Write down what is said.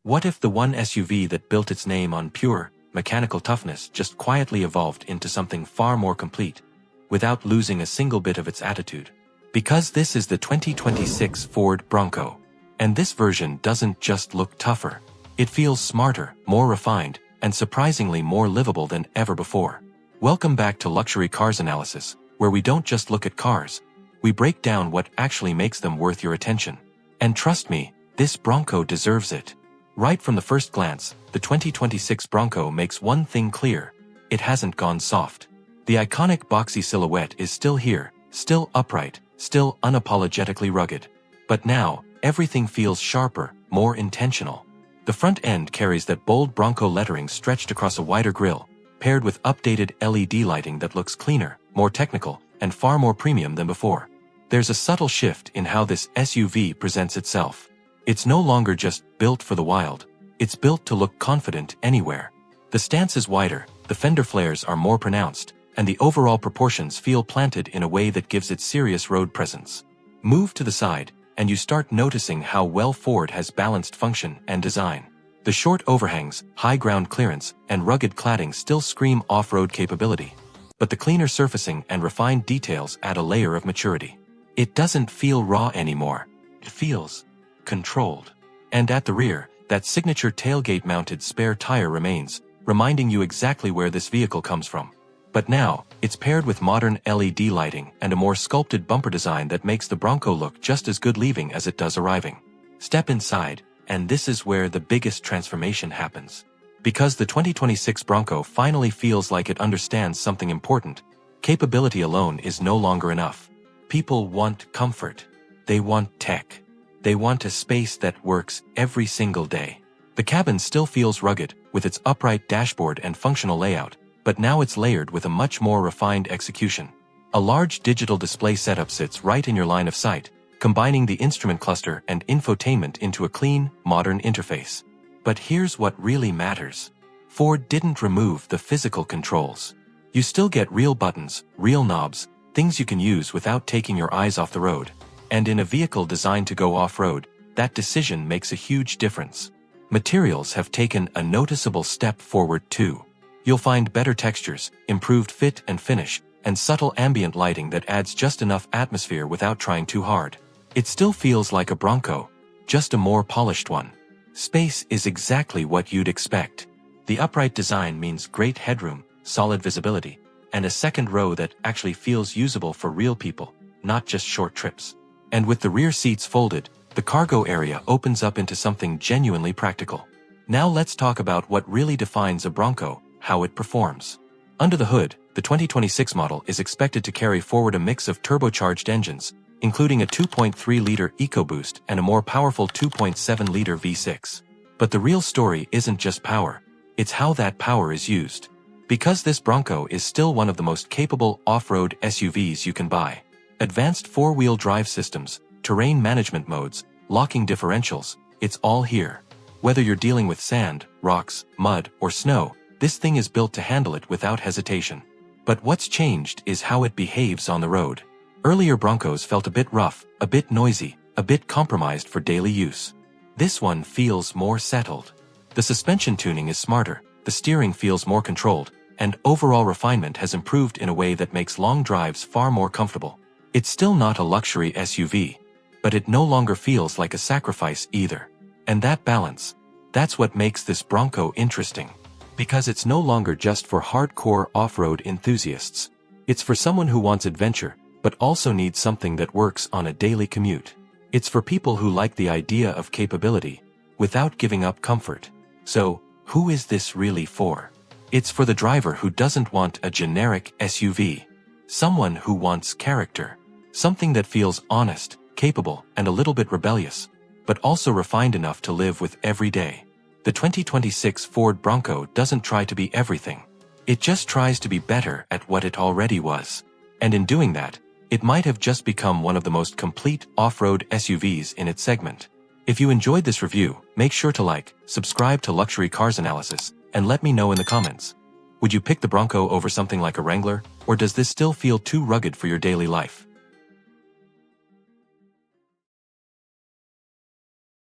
What if the one SUV that built its name on pure, mechanical toughness just quietly evolved into something far more complete, without losing a single bit of its attitude? Because this is the 2026 Ford Bronco. And this version doesn't just look tougher. It feels smarter, more refined, and surprisingly more livable than ever before. Welcome back to Luxury Cars Analysis, where we don't just look at cars. We break down what actually makes them worth your attention. And trust me, this Bronco deserves it. Right from the first glance, the 2026 Bronco makes one thing clear: it hasn't gone soft. The iconic boxy silhouette is still here, still upright, still unapologetically rugged. But now, everything feels sharper, more intentional. The front end carries that bold Bronco lettering stretched across a wider grille, paired with updated LED lighting that looks cleaner, more technical, and far more premium than before. There's a subtle shift in how this SUV presents itself. It's no longer just built for the wild. It's built to look confident anywhere. The stance is wider, the fender flares are more pronounced, and the overall proportions feel planted in a way that gives it serious road presence. Move to the side, and you start noticing how well Ford has balanced function and design. The short overhangs, high ground clearance, and rugged cladding still scream off-road capability. But the cleaner surfacing and refined details add a layer of maturity. It doesn't feel raw anymore. It feels controlled. And at the rear, that signature tailgate-mounted spare tire remains, reminding you exactly where this vehicle comes from. But now, it's paired with modern LED lighting and a more sculpted bumper design that makes the Bronco look just as good leaving as it does arriving. Step inside, and this is where the biggest transformation happens. Because the 2026 Bronco finally feels like it understands something important, capability alone is no longer enough. People want comfort. They want tech. They want a space that works every single day. The cabin still feels rugged, with its upright dashboard and functional layout, but now it's layered with a much more refined execution. A large digital display setup sits right in your line of sight, combining the instrument cluster and infotainment into a clean, modern interface. But here's what really matters. Ford didn't remove the physical controls. You still get real buttons, real knobs, things you can use without taking your eyes off the road. And in a vehicle designed to go off-road, that decision makes a huge difference. Materials have taken a noticeable step forward too. You'll find better textures, improved fit and finish, and subtle ambient lighting that adds just enough atmosphere without trying too hard. It still feels like a Bronco, just a more polished one. Space is exactly what you'd expect. The upright design means great headroom, solid visibility, and a second row that actually feels usable for real people, not just short trips. And with the rear seats folded, the cargo area opens up into something genuinely practical. Now let's talk about what really defines a Bronco: how it performs. Under the hood, the 2026 model is expected to carry forward a mix of turbocharged engines, including a 2.3-liter EcoBoost and a more powerful 2.7-liter V6. But the real story isn't just power, it's how that power is used. Because this Bronco is still one of the most capable off-road SUVs you can buy. Advanced four-wheel drive systems, terrain management modes, locking differentials, it's all here. Whether you're dealing with sand, rocks, mud, or snow, this thing is built to handle it without hesitation. But what's changed is how it behaves on the road. Earlier Broncos felt a bit rough, a bit noisy, a bit compromised for daily use. This one feels more settled. The suspension tuning is smarter, the steering feels more controlled, and overall refinement has improved in a way that makes long drives far more comfortable. It's still not a luxury SUV, but it no longer feels like a sacrifice either. And that balance, that's what makes this Bronco interesting. Because it's no longer just for hardcore off-road enthusiasts. It's for someone who wants adventure, but also needs something that works on a daily commute. It's for people who like the idea of capability, without giving up comfort. So, who is this really for? It's for the driver who doesn't want a generic SUV. Someone who wants character. Something that feels honest, capable, and a little bit rebellious, but also refined enough to live with every day. The 2026 Ford Bronco doesn't try to be everything. It just tries to be better at what it already was. And in doing that, it might have just become one of the most complete off-road SUVs in its segment. If you enjoyed this review, make sure to like, subscribe to Luxury Cars Analysis, and let me know in the comments. Would you pick the Bronco over something like a Wrangler, or does this still feel too rugged for your daily life?